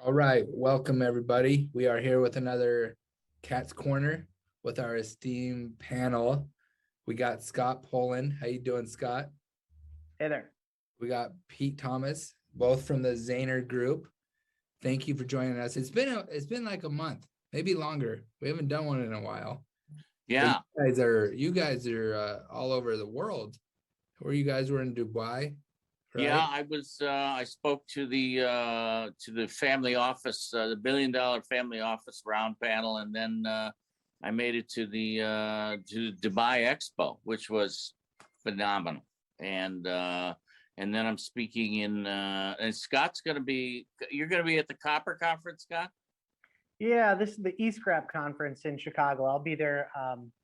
All right, welcome everybody. We are here with another Cat's Corner with our esteemed panel. We got Scott Pollan. How you doing, Scott? Hey there. We got Pete Thomas, both from the Zahner Group. Thank you for joining us. It's been like a month, maybe longer. We haven't done one in a while. Yeah, You guys are all over the world. Where you guys were in Dubai, right? yeah. I spoke to the family office, the $1 billion family office round panel, and then I made it to Dubai Expo, which was phenomenal. And then I'm speaking and Scott's you're gonna be at the Copper Conference, Scott? Yeah, this is the E-Scrap conference in Chicago. I'll be there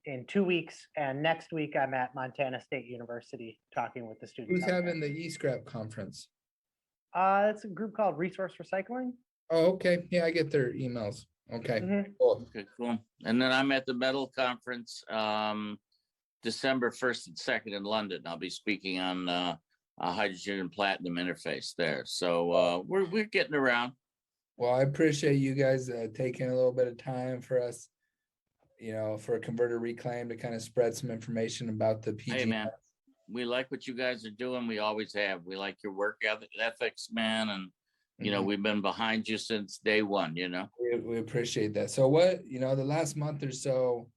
in 2 weeks, and next week I'm at Montana State University talking with the students. Who's having the E-Scrap conference? It's a group called Resource Recycling. Oh, okay. Yeah, I get their emails. Okay. Mhm. Cool. Okay, cool. And then I'm at the Metal Conference, December 1st and 2nd in London. I'll be speaking on a hydrogen and platinum interface there. So we're getting around. Well, I appreciate you guys taking a little bit of time for us, for a converter reclaim to kind of spread some information about the PG. Hey, man, we like what you guys are doing. We always have. We like your work ethics, man. And, we've been behind you since day one, We appreciate that. So the last month or so,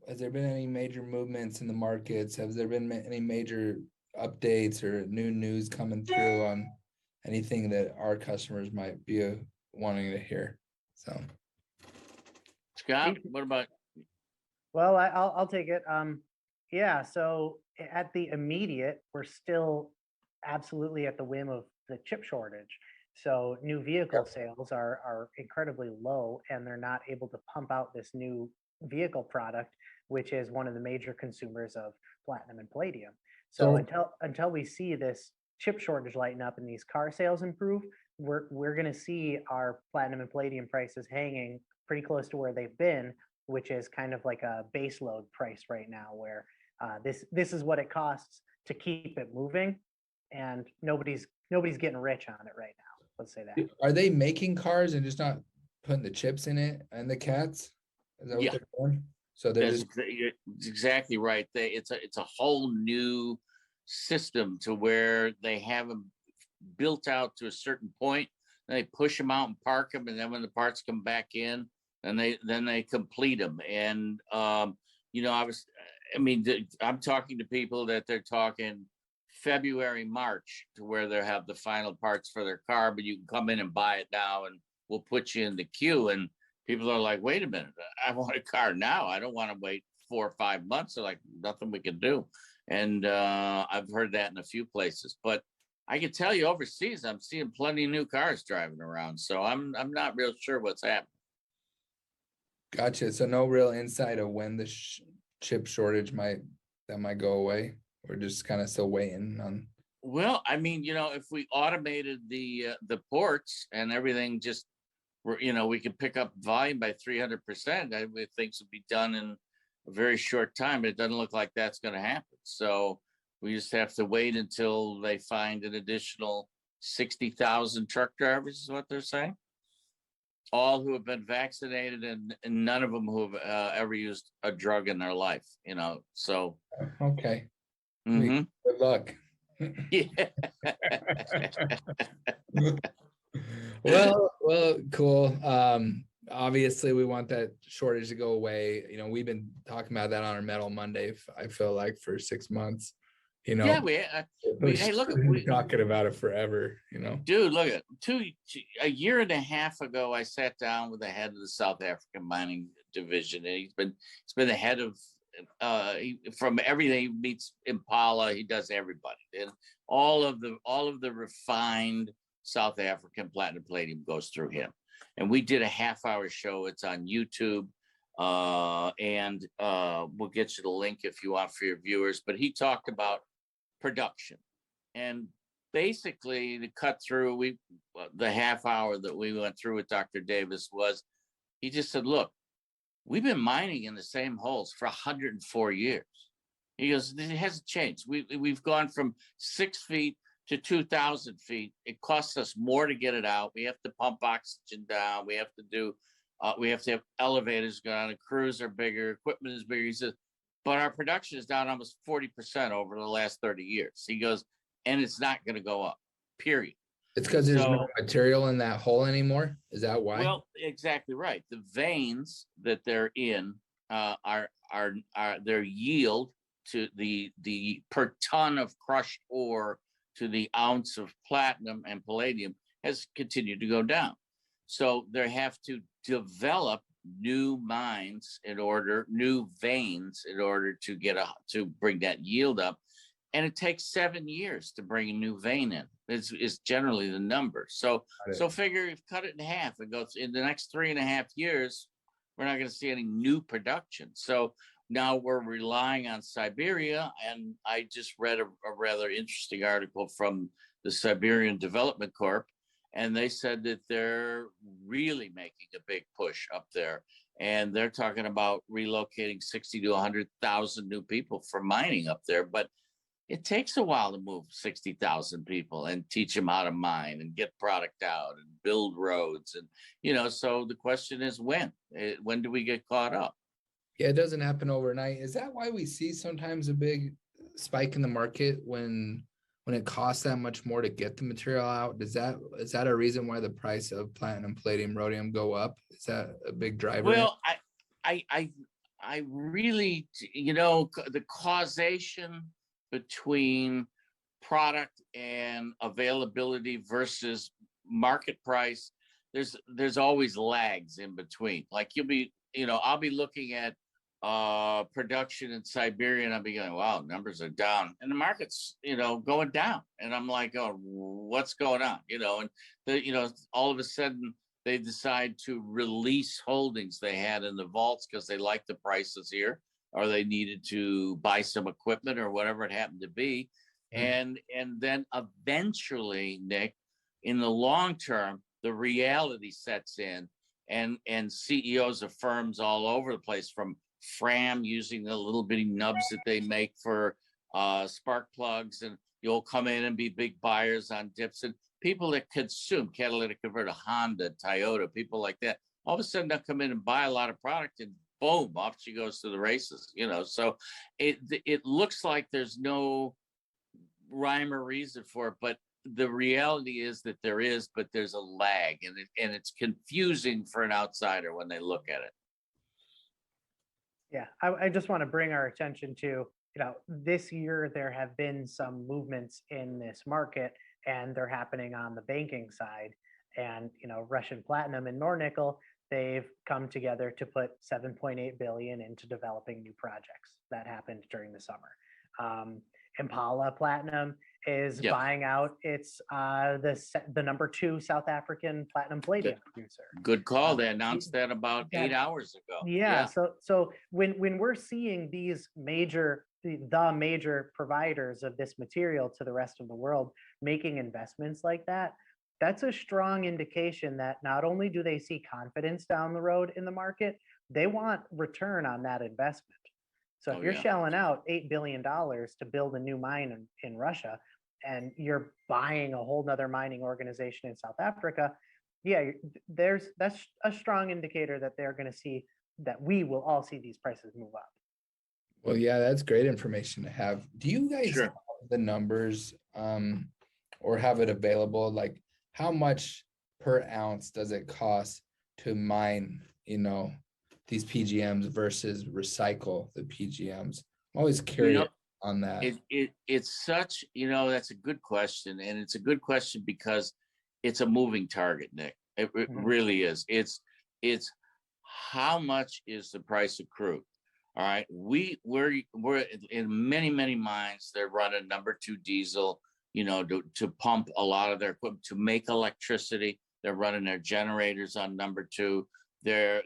has there been any major movements in the markets? Has there been any major updates or new news coming through on anything that our customers might be wanting to hear? So, Scott, what about? Well, I'll take it. Yeah, so at the immediate, we're still absolutely at the whim of the chip shortage. So new vehicle sales are incredibly low, and they're not able to pump out this new vehicle product, which is one of the major consumers of platinum and palladium. So until we see this chip shortage lighten up and these car sales improve, we're going to see our platinum and palladium prices hanging pretty close to where they've been, which is kind of like a base load price right now, where this is what it costs to keep it moving, and nobody's getting rich on it right now. Let's say that. Are they making cars and just not putting the chips in it and the cats? Is that what they're doing? So You're exactly right. It's a whole new system to where they have them built out to a certain point, and they push them out and park them, and then when the parts come back in, then they complete them. And I'm talking to people that they're talking February, March, to where they'll have the final parts for their car, but you can come in and buy it now, and we'll put you in the queue. And people are like, wait a minute, I want a car now. I don't want to wait 4 or 5 months. They're like, nothing we can do. And I've heard that in a few places, but I can tell you overseas, I'm seeing plenty of new cars driving around. So I'm not real sure what's happening. Gotcha. So no real insight of when the chip shortage might go away. We're just kind of still waiting on. Well, if we automated the ports and everything, just we could pick up volume by 300%. Things would be done in a very short time, but it doesn't look like that's going to happen. So we just have to wait until they find an additional 60,000 truck drivers, is what they're saying. All who have been vaccinated, and none of them who have ever used a drug in their life, so. Okay. Mm-hmm. Good luck. Yeah. Well, cool. Obviously we want that shortage to go away. We've been talking about that on our Metal Monday, I feel like, for 6 months. Yeah, we're talking about it forever. Dude, look at a year and a half ago, I sat down with the head of the South African mining division, and he's been the head of from everything. He meets Impala, he does everybody, and all of the refined South African platinum palladium goes through him. And we did a half-hour show. It's on YouTube, and we'll get you the link if you want for your viewers. But he talked about production, and basically, to cut through, the half hour that we went through with Dr. Davis was, he just said, look, we've been mining in the same holes for 104 years. He goes, it hasn't changed. We've gone from 6 feet to 2,000 feet. It costs us more to get it out. We have to pump oxygen down. We have to have elevators go on. The crews are bigger. Equipment is bigger. He says, but our production is down almost 40% over the last 30 years. He goes, and it's not going to go up, period. It's because there's no So, material in that hole anymore. Is that why? well, exactly right. The veins that they're in are their yield to the per ton of crushed ore to the ounce of platinum and palladium has continued to go down. So they have to develop new mines new veins in order to bring that yield up. And it takes 7 years to bring a new vein in. Is generally the number. So figure you've cut it in half and goes in the next 3.5 years, we're not going to see any new production. So now we're relying on Siberia. And I just read a rather interesting article from the Siberian Development Corp. And they said that they're really making a big push up there. And they're talking about relocating 60 to 100,000 new people for mining up there. But it takes a while to move 60,000 people and teach them how to mine and get product out and build roads. And, so the question is when do we get caught up? Yeah, it doesn't happen overnight. Is that why we see sometimes a big spike in the market when it costs that much more to get the material out? Is that a reason why the price of platinum, palladium, rhodium go up? Is that a big driver? Well, I really, the causation between product and availability versus market price, there's always lags in between. Like I'll be looking at production in Siberia and I'll be going, wow, numbers are down and the market's going down, and I'm like, oh, what's going on? And all of a sudden they decide to release holdings they had in the vaults because they like the prices here, or they needed to buy some equipment or whatever it happened to be. And then eventually, Nick, in the long term, the reality sets in, and CEOs of firms all over the place, from Fram using the little bitty nubs that they make for spark plugs, and you'll come in and be big buyers on dips, and people that consume catalytic converter, Honda, Toyota, people like that, all of a sudden they'll come in and buy a lot of product, and boom, off she goes to the races. So it looks like there's no rhyme or reason for it, but the reality is that there is, but there's a lag, and it's confusing for an outsider when they look at it. Yeah, I just want to bring our attention to, this year there have been some movements in this market, and they're happening on the banking side. And, Russian Platinum and Nornickel, they've come together to put 7.8 billion into developing new projects. That happened during the summer. Impala Platinum is buying out its the number 2 South African platinum palladium producer. Good call. They announced that about 8 hours ago. Yeah. So when we're seeing these major providers of this material to the rest of the world making investments like that, that's a strong indication that not only do they see confidence down the road in the market, they want return on that investment. So if you're shelling out $8 billion to build a new mine in Russia, and you're buying a whole nother mining organization in South Africa, that's a strong indicator that they're going to see, that we will all see these prices move up. Well, yeah, that's great information to have. Do you guys Sure. have the numbers or have it available? Like, how much per ounce does it cost to mine, these PGMs versus recycle the PGMs? I'm always curious on that. It's such, that's a good question. And it's a good question because it's a moving target, Nick. It really is. It's how much is the price of crude? All right. We're in many mines. They're running number 2 diesel, to pump a lot of their equipment, to make electricity. They're running their generators on number 2. Their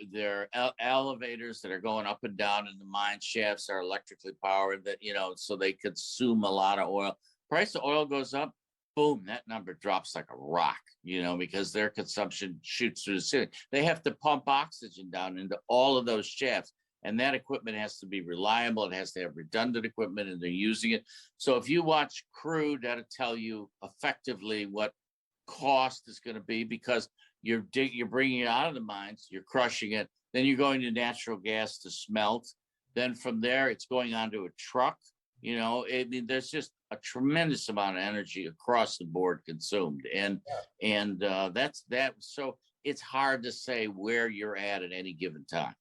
elevators that are going up and down in the mine shafts are electrically powered, that, so they consume a lot of oil. Price of oil goes up, boom, that number drops like a rock, because their consumption shoots through the ceiling. They have to pump oxygen down into all of those shafts. And that equipment has to be reliable. It has to have redundant equipment, and they're using it. So if you watch crude, that'll tell you effectively what cost is going to be, because you're bringing it out of the mines, you're crushing it, then you're going to natural gas to smelt. Then from there, it's going onto a truck. I mean, there's just a tremendous amount of energy across the board consumed, and that's that. So it's hard to say where you're at any given time.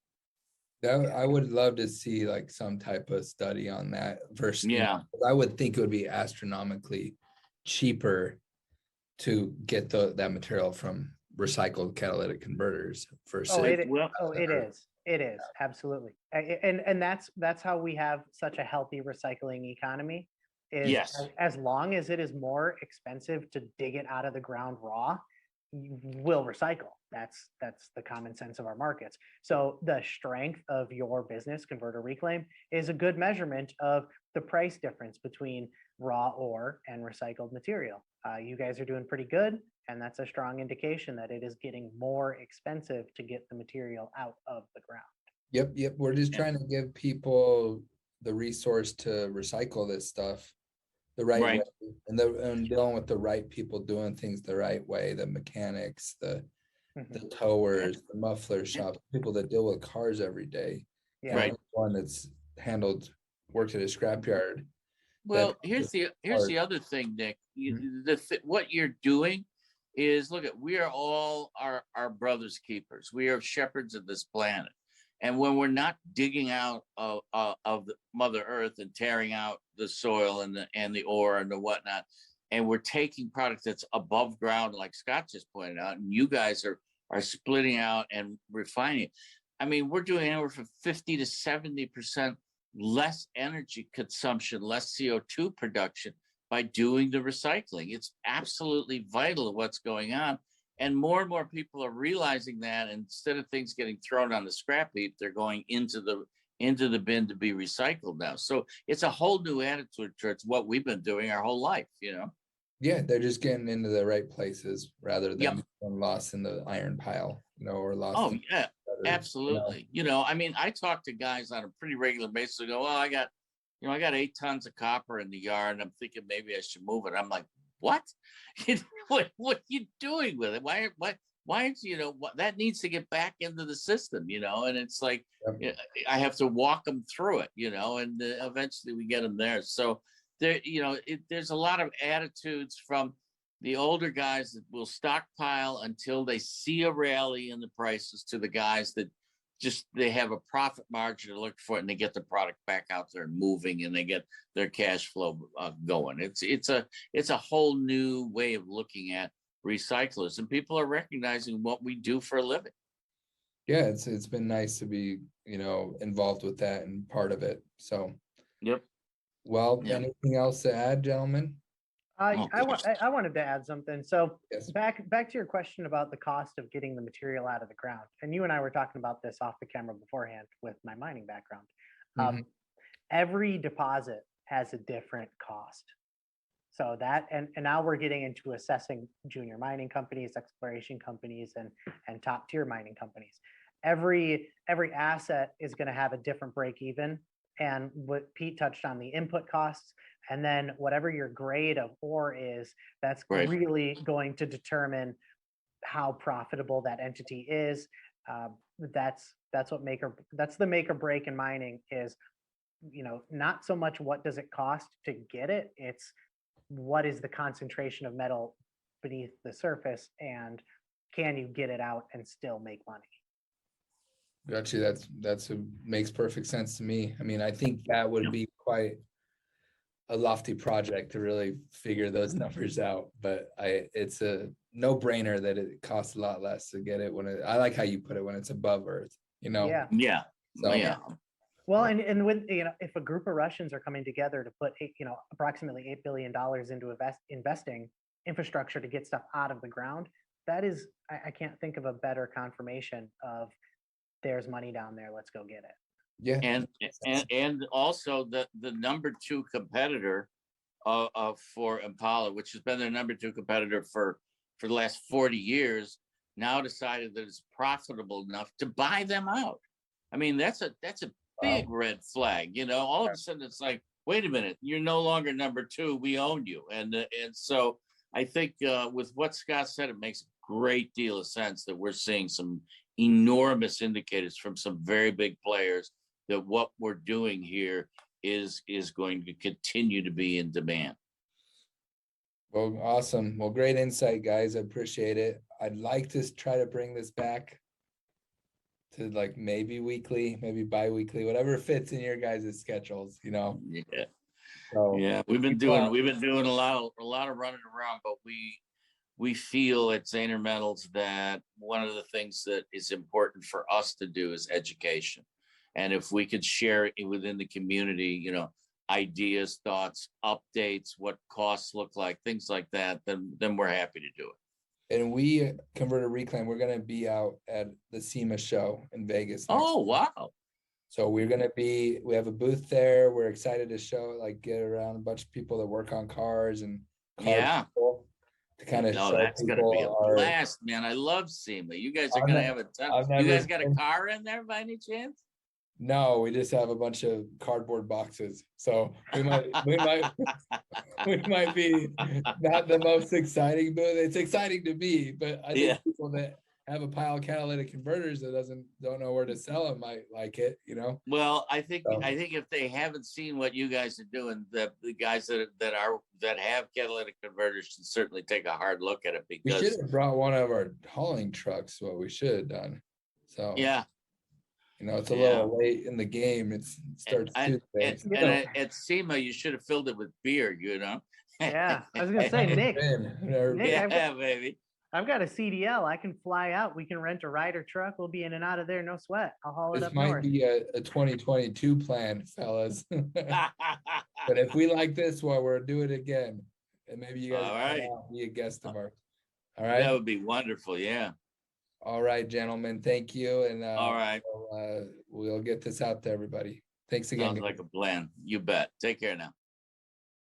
I would love to see like some type of study on that versus, Yeah. I would think it would be astronomically cheaper to get that material from recycled catalytic converters versus. It is absolutely. And that's how we have such a healthy recycling economy, is Yes. as long as it is more expensive to dig it out of the ground raw, will recycle. That's the common sense of our markets. So the strength of your business, convert or reclaim, is a good measurement of the price difference between raw ore and recycled material. You guys are doing pretty good, and that's a strong indication that it is getting more expensive to get the material out of the ground. Yep. We're just trying to give people the resource to recycle this stuff the right way, and dealing with the right people doing things the right way, the mechanics, the towers, the muffler shops, people that deal with cars every day. Yeah. Right. One that's worked at a scrapyard. Well, here's the other thing, Nick. What you're doing is, look at, we are all our brother's keepers. We are shepherds of this planet. And when we're not digging out of the Mother Earth and tearing out the soil and the ore and the whatnot, and we're taking product that's above ground, like Scott just pointed out, and you guys are splitting out and refining it. I mean, we're doing anywhere from 50 to 70% less energy consumption, less CO2 production by doing the recycling. It's absolutely vital to what's going on. And more people are realizing that, instead of things getting thrown on the scrap heap, they're going into the bin to be recycled now. So it's a whole new attitude towards what we've been doing our whole life, Yeah, they're just getting into the right places rather than being lost in the iron pile, or lost. Oh, yeah, absolutely. I mean, I talk to guys on a pretty regular basis who go, well, I got 8 tons of copper in the yard, and I'm thinking maybe I should move it. I'm like, what? what are you doing with it? Why that needs to get back into the system, and it's like, I have to walk them through it, and eventually we get them there. So there, there's a lot of attitudes from the older guys that will stockpile until they see a rally in the prices, to the guys that they have a profit margin to look for it, and they get the product back out there and moving, and they get their cash flow going. It's a whole new way of looking at recyclers, and people are recognizing what we do for a living. Yeah, it's been nice to be involved with that and part of it. So well, anything else to add, gentlemen? I wanted to add something. So Yes. back to your question about the cost of getting the material out of the ground. And you and I were talking about this off the camera beforehand with my mining background. Every deposit has a different cost. So that, and now we're getting into assessing junior mining companies, exploration companies, and top tier mining companies. Every asset is going to have a different break even. And what Pete touched on, the input costs, and then whatever your grade of ore is, that's really going to determine how profitable that entity is. That's the make or break in mining, is, not so much what does it cost to get it, it's what is the concentration of metal beneath the surface, and can you get it out and still make money? Gotcha. That's makes perfect sense to me. I mean, I think that would be quite a lofty project to really figure those numbers out, but it's a no-brainer that it costs a lot less to get it I like how you put it, when it's above earth, Yeah. So, Well, and with, if a group of Russians are coming together to put approximately $8 billion into investing infrastructure to get stuff out of the ground, that is, I can't think of a better confirmation of, there's money down there, let's go get it. Yeah. And also the number 2 competitor for Impala, which has been their number 2 competitor for the last 40 years, now decided that it's profitable enough to buy them out. I mean, that's a big red flag. All of a sudden it's like, wait a minute, you're no longer number two. We own you. And so I think with what Scott said, it makes a great deal of sense that we're seeing some enormous indicators from some very big players that what we're doing here is going to continue to be in demand. Well, awesome. Well, great insight, guys. I appreciate it. I'd like to try to bring this back to like maybe weekly, maybe bi-weekly, whatever fits in your guys' schedules, Yeah. So Yeah, we've been doing a lot of running around, but we feel at Zaner Metals that one of the things that is important for us to do is education. And if we could share it within the community, ideas, thoughts, updates, what costs look like, things like that, then we're happy to do it. And we Converter Reclaim, we're going to be out at the SEMA show in Vegas. Oh, wow. So we have a booth there. We're excited to get around a bunch of people that work on cars and people to kind of show that's going to be a our blast, man. I love SEMA. You guys are going to have a ton. You guys got a car in there by any chance? No, we just have a bunch of cardboard boxes. So we might we might be not the most exciting booth. It's exciting to me, but I think people that have a pile of catalytic converters that don't know where to sell them might like it, Well, I think if they haven't seen what you guys are doing, the guys that have catalytic converters should certainly take a hard look at it, because we should have brought one of our hauling trucks. What we should have done. So yeah. It's a little late in the game. It starts Tuesday. And at SEMA, you should have filled it with beer, Yeah, I was gonna say, Nick, baby. I've got a CDL. I can fly out. We can rent a Ryder truck. We'll be in and out of there, no sweat. I'll haul it This up might north. be a 2022 plan, fellas. But if we like this one, we'll do it again. And maybe you guys be a guest of ours. All right. That would be wonderful. Yeah. All right, gentlemen. Thank you. And all right. We'll get this out to everybody. Thanks again. Sounds like a plan. You bet. Take care now.